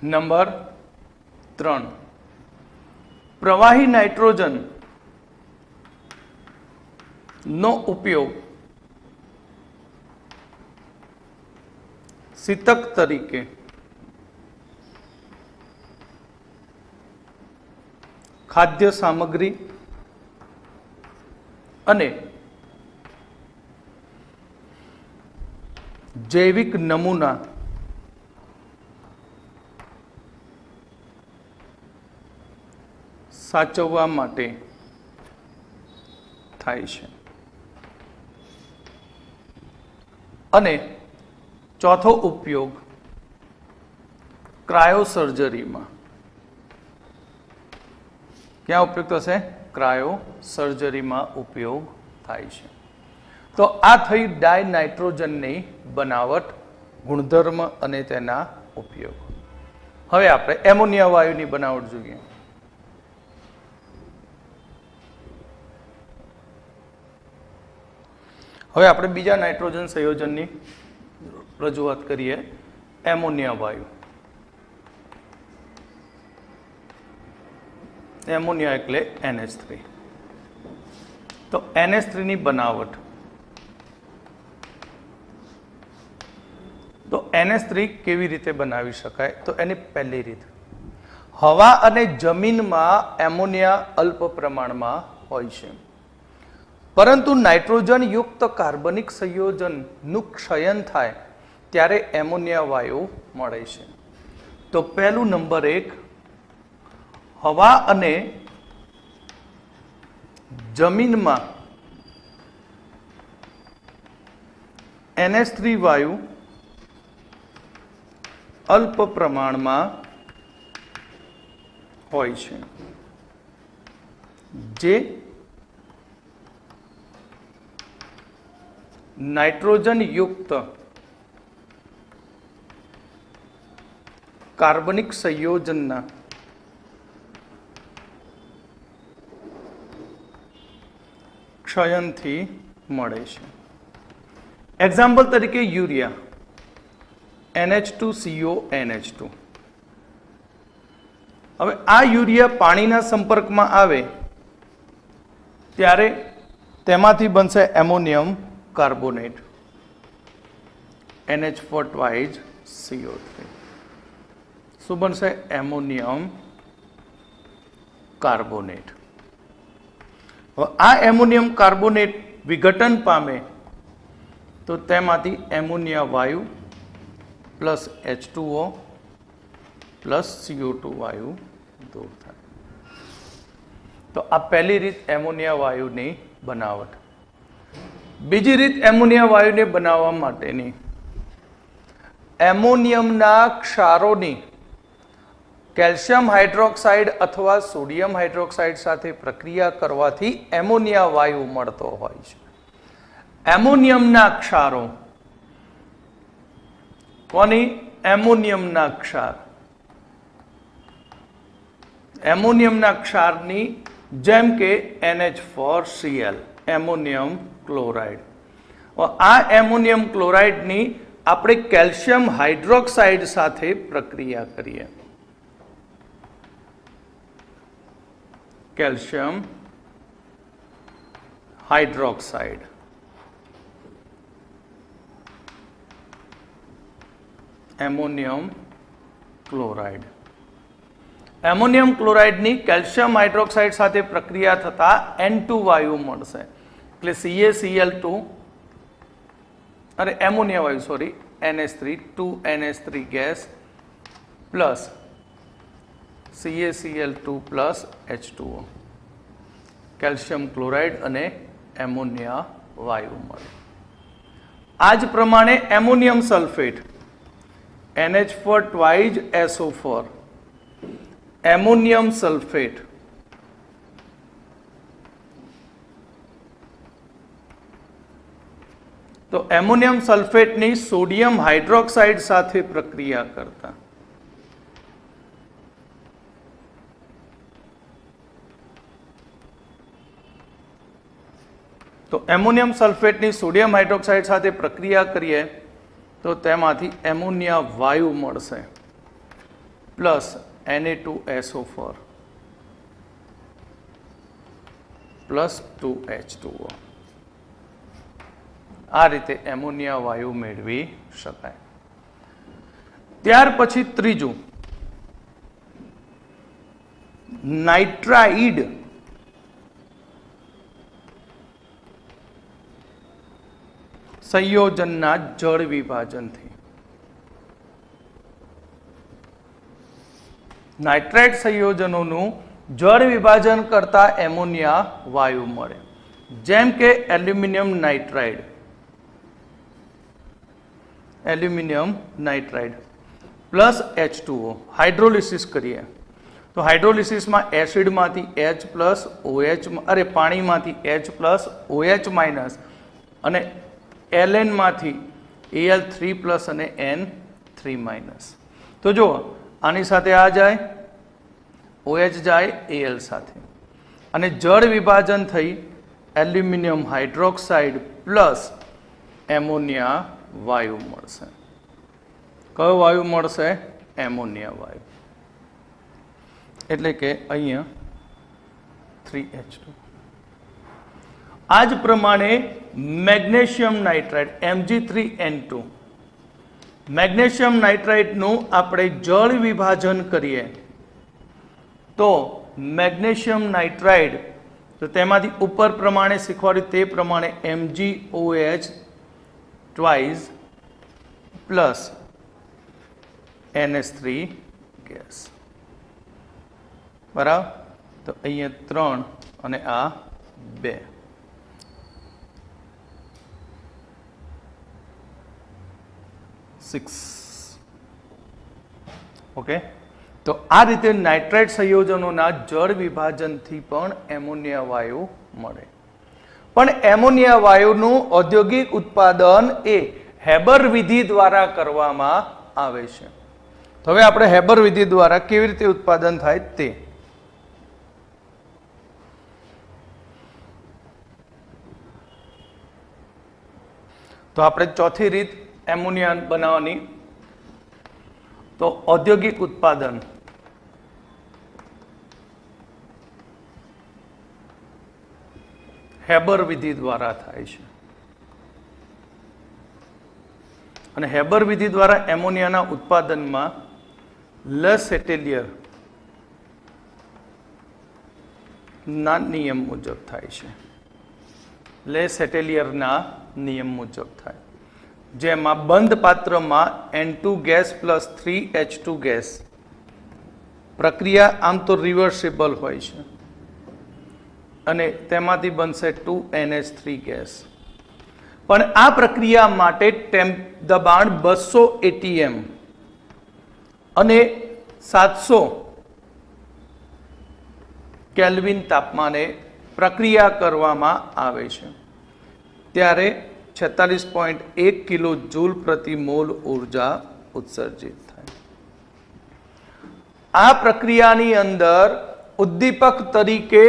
નંબર 3, પ્રવાહી નાઇટ્રોજન નો ઉપયોગ શીતક તરીકે, ખાદ્ય સામગ્રી અને જૈવિક નમૂના સાચવવા માટે થાય છે. અને ચોથો ઉપયોગ ક્રાયોસર્જરીમાં. ક્યાં ઉપયોગ થશે? ક્રાયોસર્જરીમાં ઉપયોગ થાય છે. તો આ થઈ ડાયનાઇટ્રોજનની બનાવટ, ગુણધર્મ અને તેના ઉપયોગ. હવે આપણે એમોનિયા વાયુની બનાવટ જોઈએ. હવે આપણે બીજા નાઇટ્રોજન સંયોજનની રજૂઆત કરીએ, એમોનિયા વાયુ. એમોનિયા એટલે NH3. તો NH3 ની બનાવટ. તો NH3 કેવી રીતે બનાવી શકાય? તો એની પહેલી રીત, હવા અને જમીનમાં એમોનિયા અલ્પ પ્રમાણમાં હોય છે, પરંતુ નાઇટ્રોજન યુક્ત કાર્બનિક સંયોજનનું ક્ષયન થાય ત્યારે એમોનિયા વાયુ મળે છે. તો પહેલું નંબર 1, હવા અને જમીનમાં NH3 વાયુ અલ્પ પ્રમાણમાં હોય છે, જે નાઇટ્રોજન યુક્ત કાર્બનિક સંયોજનના ક્ષયનથી મળે છે. એક્ઝામ્પલ તરીકે યુરિયા, NH2CO NH2. હવે આ યુરિયા પાણીના સંપર્કમાં આવે ત્યારે તેમાંથી બનશે ammonium carbonate, NH4 twice CO3. શું બનશે? Ammonium carbonate. હવે આ એમોનિયમ કાર્બોનેટ વિઘટન પામે તો તેમાંથી એમોનિયા વાયુ પ્લસ H2O પ્લસ CO2 વાયુ દૂર થાય. તો આ પહેલી રીત એમોનિયા વાયુની બનાવટ. બીજી રીત એમોનિયા વાયુને બનાવવા માટેની, એમોનિયમના ક્ષારોની કેલ્શિયમ હાઇડ્રોક્સાઇડ અથવા સોડિયમ હાઇડ્રોક્સાઇડ સાથે પ્રક્રિયા કરવાથી એમોનિયા વાયુ મળતો હોય છે. એમોનિયમના ક્ષારો કોની? એમોનિયમના ક્ષાર. એમોનિયમના ક્ષારની જેમ કે NH4Cl એમોનિયમ ક્લોરાઇડ. આ એમોનિયમ ક્લોરાઇડની આપણે કેલ્શિયમ હાઇડ્રોક્સાઇડ સાથે પ્રક્રિયા કરીએ. Calcium hydroxide ammonium chloride. Ammonium ક્લોરાઇડની કેલ્શિયમ હાઇડ્રોક્સાઇડ સાથે પ્રક્રિયા થતા N2 વાયુ મળશે. એટલે CaCl2 અરે એમોનિયા વાયુ sorry NH3 2NH3 gas plus CaCl2 plus H2O calcium chloride અને એમોનિયા વાયુ મળે. આ જ પ્રમાણે ammonium sulphate NH4 twice SO4 ammonium sulphate તો એમોનિયમ સલ્ફેટની સોડિયમ હાઇડ્રોક્સાઇડ સાથે પ્રક્રિયા કરતા તો એમોનિયમ સલ્ફેટની સોડિયમ હાઇડ્રોક્સાઇડ સાથે પ્રક્રિયા કરીએ તો તેમાંથી એમોનિયા વાયુ મળશે પ્લસ Na2SO4 પ્લસ 2H2O. આ રીતે એમોનિયા વાયુ મેળવી શકાય. ત્યાર પછી ત્રીજું, નાઇટ્રાઇડ સંયોજનના જળ વિભાજનથી. નાઇટ્રાઇડ સંયોજનોનું જળ વિભાજન કરતા એમોનિયા વાયુ મળે. જેમ કે aluminium nitride plus H2O hydrolysis કરીએ તો હાઇડ્રોલિસિસમાં એસિડમાંથી H પ્લસ OH પાણીમાંથી H પ્લસ OH માઇનસ અને Ln માંથી Al3 પ્લસ અને N3 માઇનસ. તો જુઓ આની સાથે આ જાય, OH જાય Al સાથે અને જળ વિભાજન થઈ એલ્યુમિનિયમ હાઇડ્રોક્સાઇડ પ્લસ એમોનિયા વાયુ મળશે. કયો વાયુ મળશે? એમોનિયા વાયુ. એટલે કે અહીંયા 3H2. આ જ પ્રમાણે મેગ્નેશિયમ નાઇટ્રાઇડ Mg3N2 મેગ્નેશિયમ નાઇટ્રાઇડનું આપણે જળ વિભાજન કરીએ તો મેગ્નેશિયમ નાઇટ્રાઇડ તો તેમાંથી ઉપર પ્રમાણે શીખવાડ્યું તે પ્રમાણે MgOH twice plus NH3 gas. બરાબર? તો અહીંયા 3 અને આ 2. ઓકે, તો આ રીતે નાઇટ્રાઇડ સંયોજનોના જળ વિભાજનથી પણ એમોનિયા વાયુ મળે. પણ એમોનિયા વાયુનું ઔદ્યોગિક ઉત્પાદન એ હેબર વિધિ દ્વારા કરવામાં આવે છે. તો હવે આપણે હેબર વિધિ દ્વારા કેવી રીતે ઉત્પાદન થાય તે. તો આપણે ચોથી રીત એમોનિયા બનાવવાની, તો ઔદ્યોગિક ઉત્પાદન હેબર વિધિ દ્વારા થાય છે. અને હેબર વિધિ દ્વારા એમોનિયાના ઉત્પાદનમાં લે સેટેલિયર ના નિયમ મુજબ થાય છે. લેસેટેલિયરના નિયમ મુજબ થાય, જેમાં બંધ પાત્રમાં N2 gas plus 3H2 gas પ્રક્રિયા આમ તો રિવર્સિબલ હોય છે અને તેમાંથી બનશે 2NH3 ગેસ, પણ આ પ્રક્રિયા માટે દબાણ 200 ATM અને 700 કેલ્વિન તાપમાને પ્રક્રિયા કરવામાં આવે છે, ત્યારે 46.1 કિલો જૂલ પ્રતિ મોલ ઉર્જા ઉત્સર્જિત થાય. આ પ્રક્રિયાની અંદર ઉદ્દીપક તરીકે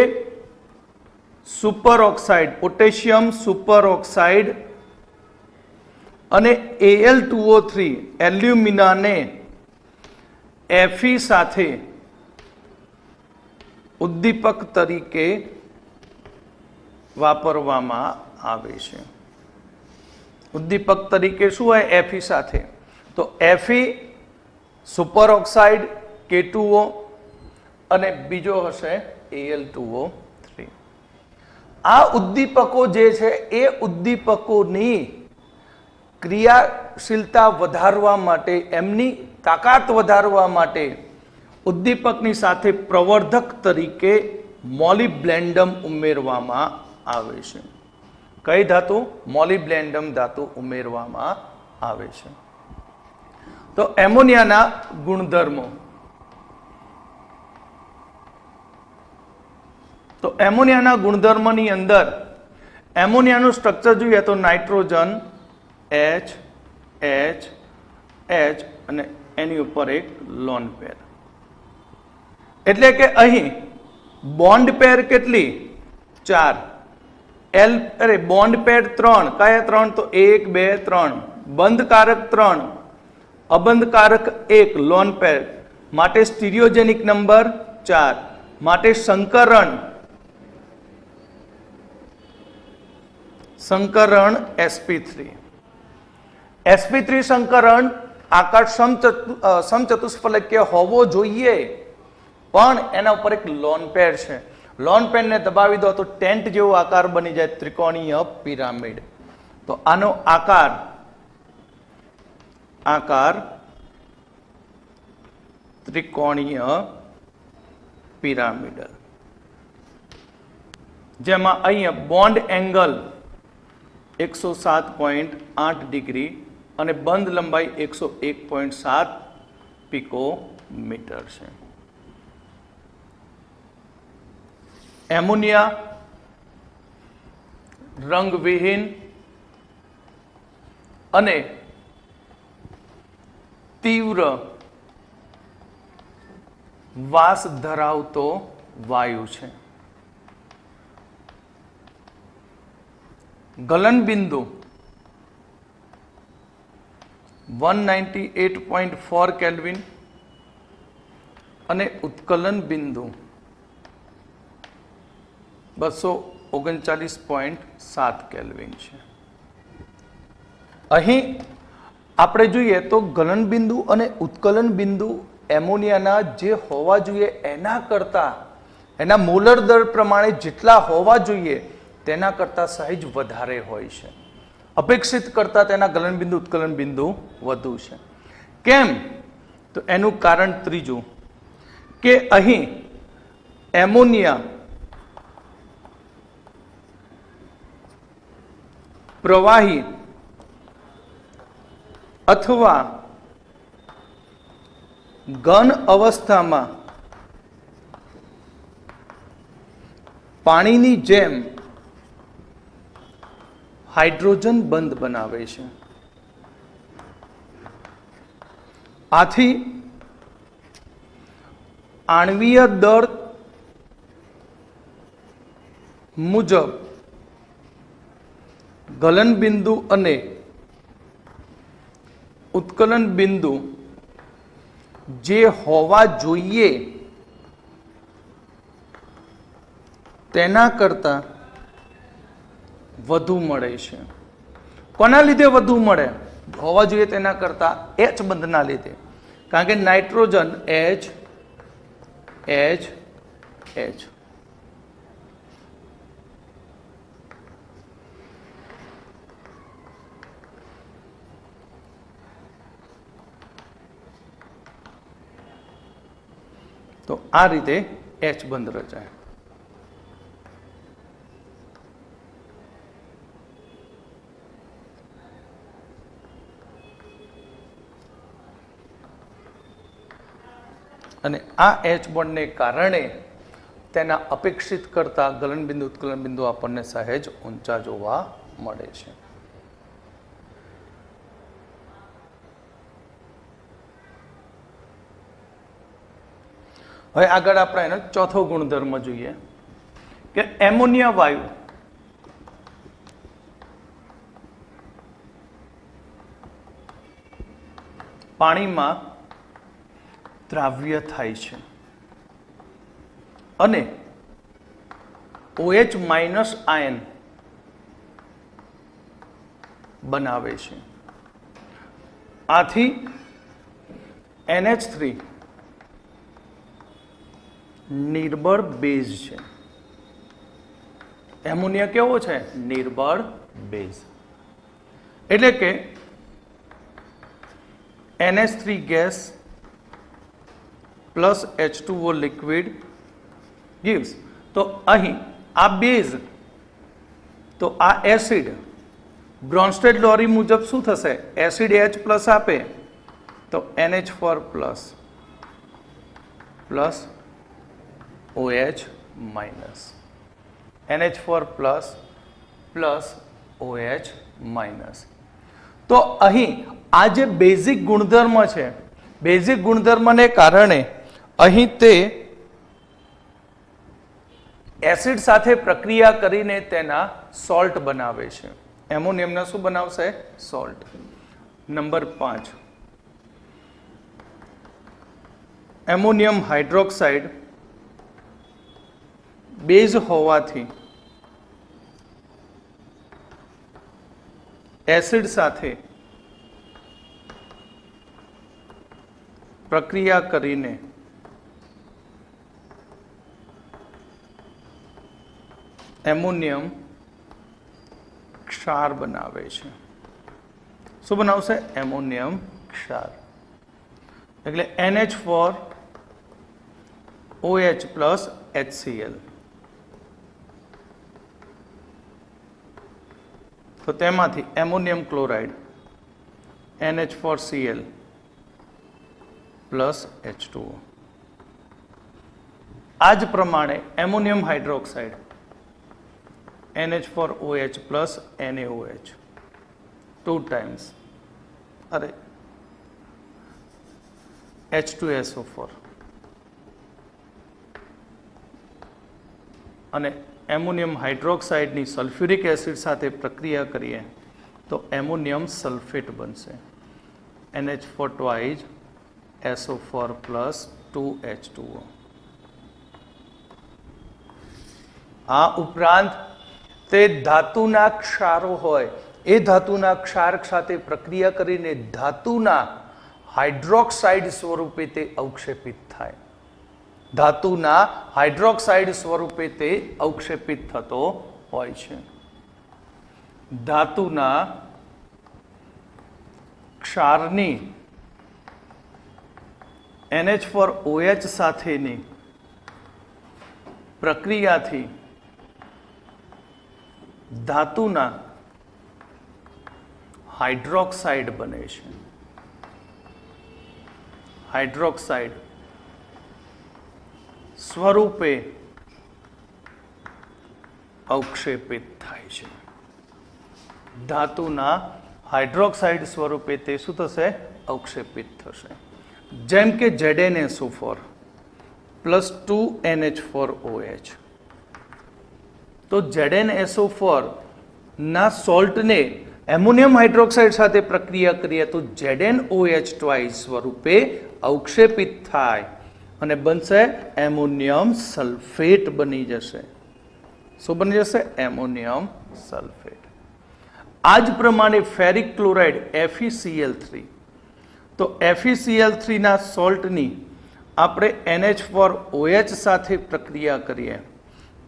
super oxide, potassium super oxide અને Al2O3 એલ્યુમિનાને Fe સાથે ઉદ્દીપક તરીકે વાપરવામાં આવે છે. ઉદ્દીપક તરીકે શું હોય Fe સાથે? તો Fe સુપર ઓક્સાઇડ K2O અને બીજો હશે Al2O3. આ ઉદ્દીપકો જે છે એ ઉદ્દીપકોની ક્રિયાશીલતા વધારવા માટે, એમની તાકાત વધારવા માટે ઉદ્દીપકની સાથે પ્રવર્ધક તરીકે મોલિબ્લેન્ડમ ઉમેરવામાં આવે છે. કઈ ધાતુ? મોલિબ્લેન્ડમ ધાતુ ઉમેરવામાં આવે છે. તો એમોનિયાના ગુણધર્મો. તો એમોનિયાના ગુણધર્મની અંદર એમોનિયાનું સ્ટ્રક્ચર જોઈએ તો નાઇટ્રોજન H H H અને એની ઉપર એક લોન પેર, એટલે કે અહીં બોન્ડ પેર કેટલી? 4. બોન્ડ પેર 3. કયા 3? તો 1 2 3. બંધકારક 3, અબંધકારક 1 લોન પેર, માટે સ્ટીરિયોજેનિક નંબર 4, માટે સંકરણ sp3. sp3 સંકરણ આકાર સમચતુષ્ફલકીય હોવો જોઈએ, પણ એના ઉપર એક લોન પેર છે. લોન પેરને દબાવી દો તો ટેન્ટ જેવો આકાર બની જાય, ત્રિકોણીય પિરામિડ. તો આનો આકાર ત્રિકોણીય પિરામિડલ, જેમાં અહીંયા બોન્ડ એંગલ 107.8 ડિગ્રી અને બંધ લંબાઈ 101.7 પિકોમીટર છે. એમોનિયા રંગવિહીન અને તીવ્ર વાસ ધરાવતો વાયુ છે. ગલનબિંદુ 198.4 કેલ્વિન અને ઉત્કલન બિંદુ 239.7 કેલ્વિન છે. અહીં આપણે જોઈએ તો ગલન બિંદુ અને ઉત્કલન બિંદુ એમોનિયાના જે હોવા જોઈએ એના કરતાં, એના મોલર દર પ્રમાણે જેટલા હોવા જોઈએ તેના કરતાં સહેજ વધારે હોય છે. અપેક્ષિત કરતાં તેના ગલન બિંદુ ઉત્કલન બિંદુ વધુ છે. કેમ? તો એનું કારણ ત્રીજું કે અહીં એમોનિયા પ્રવાહી અથવા ઘન અવસ્થામાં પાણીની જેમ હાઇડ્રોજન બંધ બનાવે છે. આથી આણ્વીય દળ મુજબ ગલન બિંદુ અને ઉત્કલન બિંદુ જે હોવા જોઈએ તેના કરતાં વધુ મળે છે. કોના લીધે વધુ મળે? હોવા જોઈએ તેના કરતાં H બંધના લીધે. કારણ કે નાઇટ્રોજન H H H તો આ રીતે H બંધ રચાય. અને આ H બોન્ડને કારણે તેના અપેક્ષિત કરતા ગલનબિંદુ ઉત્કલન બિંદુ આપણને સહેજ ઊંચા જોવા મળે છે. હવે આગળ આપણે એનો ચોથો ગુણધર્મ જોઈએ કે એમોનિયા વાયુ પાણીમાં દ્રાવ્ય થાય છે અને OH માઇનસ આયન બનાવે છે. આથી NH3 નિર્બળ બેઝ છે. એમોનિયા કેવો છે? નિર્બળ બેઝ. એટલે કે NH3 gas plus H2O liquid gives. તો અહીં આ બેઝ, તો આ એસિડ બ્રોન્સ્ટેડ લોરી મુજબ શું થશે? એસિડ H પ્લસ આપે તો NH4 plus plus OH minus, NH4 plus plus OH minus. તો અહીં આ જે બેઝિક ગુણધર્મ છે, બેઝિક ગુણધર્મને કારણે અહીં તે એસિડ સાથે પ્રક્રિયા કરીને તેના સોલ્ટ બનાવે છે. એમોનિયમના શું બનાવશે? Salt. Number 5, ammonium hydroxide base હોવાથી એસિડ સાથે પ્રક્રિયા કરીને એમોનિયમ ક્ષાર બનાવે છે. શું બનાવશે? એમોનિયમ ક્ષાર. એટલે NH4 OH પ્લસ HCl. તો તેમાંથી ammonium chloride NH4Cl plus H2O. આ જ પ્રમાણે ammonium hydroxide NH4OH plus NaOH 2 times H2SO4 અને એમોનિયમ હાઇડ્રોક્સાઇડની સલ્ફ્યુરિક એસિડ સાથે પ્રક્રિયા કરીએ તો એમોનિયમ સલ્ફેટ બનશે. NH4 twice SO4 plus 2H2O. આ ઉપરાંત તે ધાતુના ક્ષારો હોય એ ધાતુના ક્ષાર સાથે પ્રક્રિયા કરીને ધાતુના હાઇડ્રોક્સાઇડ સ્વરૂપે તે અવક્ષેપિત થાય. ધાતુના હાઇડ્રોક્સાઇડ સ્વરૂપે તે અવક્ષેપિત થતો હોય છે. ધાતુના ક્ષારની NH4OH સાથેની પ્રક્રિયાથી ધાતુના હાઇડ્રોક્સાઇડ બને છે. હાઇડ્રોક્સાઇડ સ્વરૂપે અવક્ષેપિત થાય છે. ધાતુના હાઇડ્રોક્સાઇડ સ્વરૂપે તે શું થશે? અવક્ષેપિત થશે. જેમ કે ZnSO4 પ્લસ 2NH4OH. તો ZnSO4 ના સોલ્ટને એમોનિયમ હાઇડ્રોક્સાઇડ સાથે પ્રક્રિયા કરીએ તો ZnOH ટ્વાઇસ સ્વરૂપે અવક્ષેપિત થાય અને બનશે એમોનિયમ સલ્ફેટ બની જશે. શું બની જશે? Ammonium sulphate. આ જ પ્રમાણે ફેરિક ક્લોરાઇડ FeCl3. તો FeCl3 ના સોલ્ટની આપણે NH4OH સાથે પ્રક્રિયા કરીએ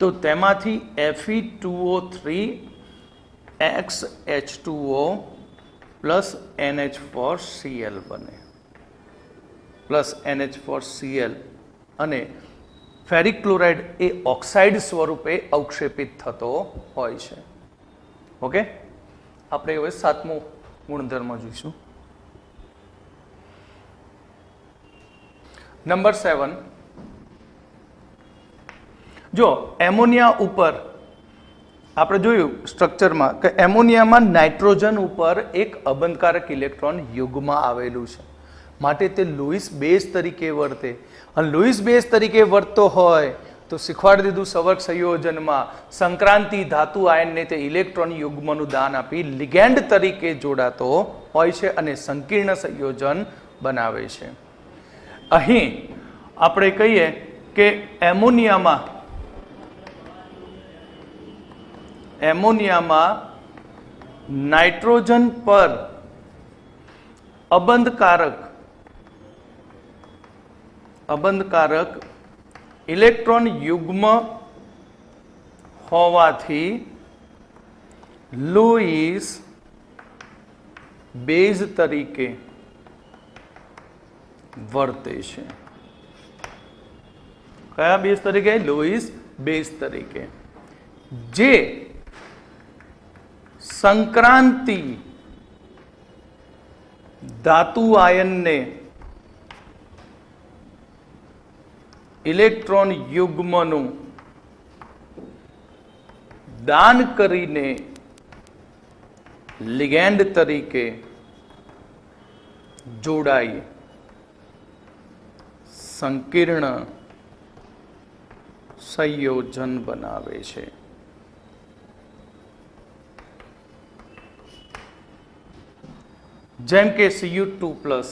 તો તેમાંથી Fe2O3XH2O પ્લસ NH4Cl બને. પ્લસ NH4Cl અને ફેરિક ક્લોરાઇડ એ ઓક્સાઇડ સ્વરૂપે અવક્ષેપિત થતો હોય છે. ઓકે, આપણે હવે 7મો ગુણધર્મ જોઈશું. નંબર 7, જો એમોનિયા ઉપર આપણે જોયું સ્ટ્રક્ચરમાં કે એમોનિયામાં નાઇટ્રોજન ઉપર એક અબંધકારક ઇલેક્ટ્રોન યુગ્મ આવેલું છે, માટે તે લુઈસ બેઝ તરીકે વર્તે. અને લુઈસ બેઝ તરીકે વર્તતો હોય તો શીખવાડી દીધું સવર્ગ સંયોજનમાં સંક્રાંતિ ધાતુ આયનને તે ઇલેક્ટ્રોન યુગ્મનું દાન આપી લિગેન્ડ તરીકે જોડાતો હોય છે અને સંકીર્ણ સંયોજન બનાવે છે. અહીં આપણે કહીએ કે એમોનિયામાં નાઇટ્રોજન પર અબંધકારક ઇલેક્ટ્રોન યુગ્મ હોવાથી લુઈસ બેઝ તરીકે વર્તે છે. કયા બેઝ તરીકે? લુઈસ બેઝ તરીકે, જે સંક્રાંતિ ધાતુ આયનને ઇલેક્ટ્રોન યુગ્મનું દાન કરીને લિગેન્ડ તરીકે જોડાઈ સંકીર્ણ સંયોજન બનાવે છે. જેમ કે Cu2+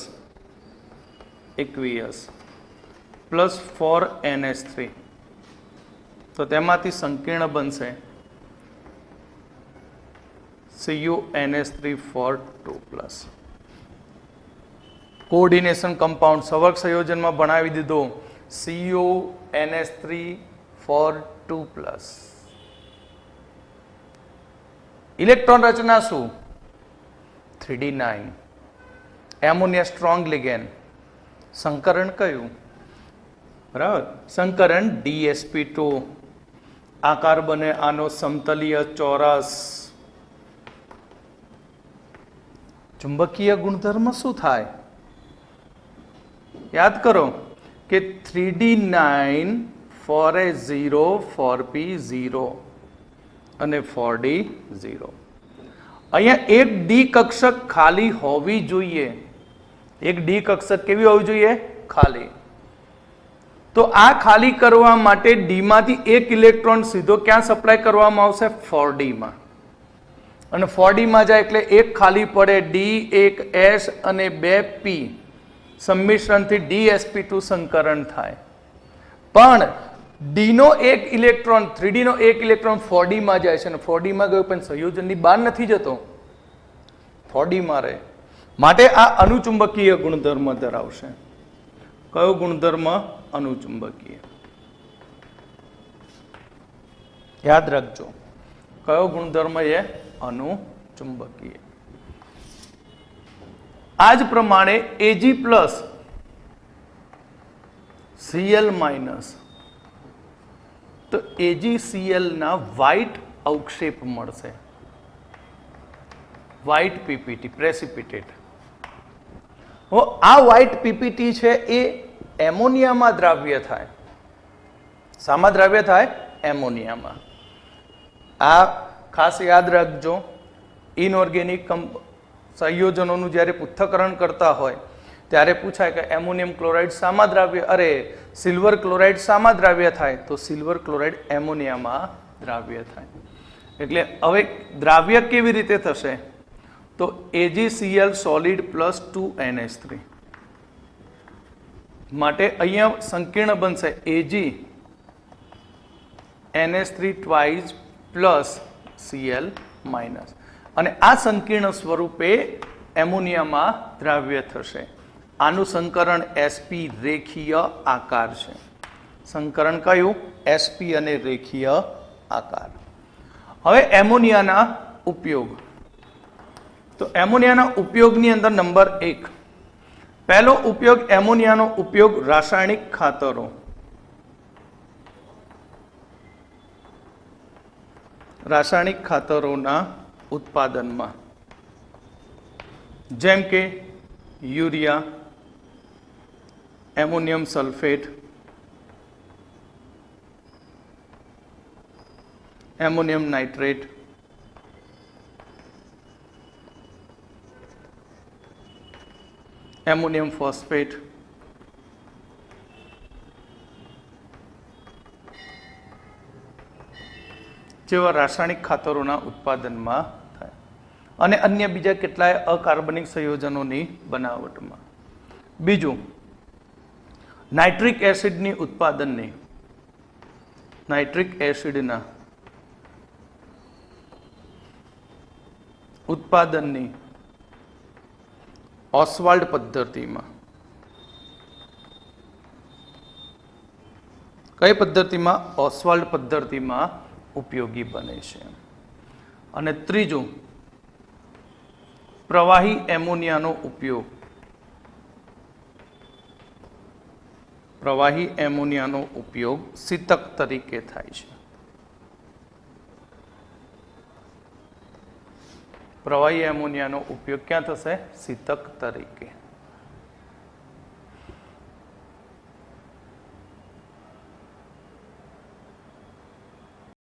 aqueous પ્લસ 4NH3, તો તેમાંથી સંકીર્ણ બનશે CuNH3 કોઓર્ડિનેશન કમ્પાઉન્ડ સવર્ગ સંયોજનમાં બનાવી દીધો CuNH3 ઇલેક્ટ્રોન રચના શું? 3D9. Ammonia strong ligand. સંકરણ કયું? બરાબર, સંકરણ DsP2. આકાર બને આનો સમતલીય ચોરસ. ચુંબકીય ગુણધર્મ શું થાય? યાદ કરો કે 3D9 4A0 4P0 અને 4D0. અહીંયા એક ડી કક્ષક ખાલી હોવી જોઈએ. એક ડી કક્ષક કેવી હોવી જોઈએ? ખાલી. તો આ ખાલી કરવા માટે ડી માંથી એક ઇલેક્ટ્રોન સીધો ક્યાં સપ્લાય કરવામાં આવશે? 4D માં. અને 4D માં જાય એટલે એક ખાલી પડે, ડી, એક એસ અને 2 પી સંમિશ્રણથી DsP2 સંકરણ થાય. પણ ડી નો એક ઇલેક્ટ્રોન 3D નો એક ઇલેક્ટ્રોન 4D માં જાય છે અને 4D માં ગયો પણ સંયોજનની બહાર નથી જતો, 4D માં રહે. માટે આ અનુચુંબકીય ગુણધર્મ ધરાવશે. કયો ગુણધર્મ? અનુચુંબકીય. યાદ રાખજો, કયો ગુણધર્મ એ? અનુચુંબકીય. આ જ પ્રમાણે Ag+ Cl- તો AgCl ના વ્હાઇટ અવક્ષેપ મળશે, વ્હાઇટ પીપીટી પ્રેસિપિટેટ. આ વ્હાઇટ પીપીટી છે એ એમોનિયામાં દ્રાવ્ય થાય. શામાં દ્રાવ્ય થાય? એમોનિયામાં. આ ખાસ યાદ રાખજો, ઇનઓર્ગેનિક સંયોજનોનું જ્યારે પૃથ્થકરણ કરતા હોય ત્યારે પૂછાય કે એમોનિયમ ક્લોરાઇડ શામાં દ્રાવ્ય, અરે સિલ્વર ક્લોરાઇડ શામાં દ્રાવ્ય થાય? તો સિલ્વર ક્લોરાઇડ એમોનિયામાં દ્રાવ્ય થાય. એટલે હવે દ્રાવ્ય કેવી રીતે થશે? તો AgCl સોલિડ પ્લસ 2NH3. માટે અહીંયા સંકીર્ણ બનશે AgNH3 twice plus Cl minus. અને આ સંકીર્ણ સ્વરૂપે એમોનિયામાં દ્રાવ્ય થશે. આનું સંકરણ sp રેખીય આકાર છે. સંકરણ કયું? sp અને રેખીય આકાર. હવે એમોનિયાના ઉપયોગ. તો એમોનિયાના ઉપયોગની અંદર નંબર 1, પહેલો ઉપયોગ એમોનિયાનો ઉપયોગ રાસાયણિક ખાતરો. રાસાયણિક ખાતરોના ઉત્પાદનમાં, જેમ કે urea, ammonium sulphate, ammonium nitrate, ammonium phosphate, જેવા રાસાયણિક ખાતરોના ઉત્પાદનમાં થાય અને અન્ય બીજા કેટલાય અકાર્બનિક સંયોજનોની બનાવટમાં. બીજું, નાઇટ્રિક એસિડની ઉત્પાદનની, નાઇટ્રિક એસિડના ઉત્પાદનની ઓસ્વાલ્ડ પદ્ધતિમાં. કઈ પદ્ધતિમાં? ઓસ્વાલ્ડ પદ્ધતિમાં ઉપયોગી બને છે. અને ત્રીજું, પ્રવાહી એમોનિયાનો ઉપયોગ, પ્રવાહી એમોનિયાનો ઉપયોગ શીતક તરીકે થાય છે. પ્રવાહી એમોનિયાનો ઉપયોગ ક્યાં થશે? શીતક તરીકે.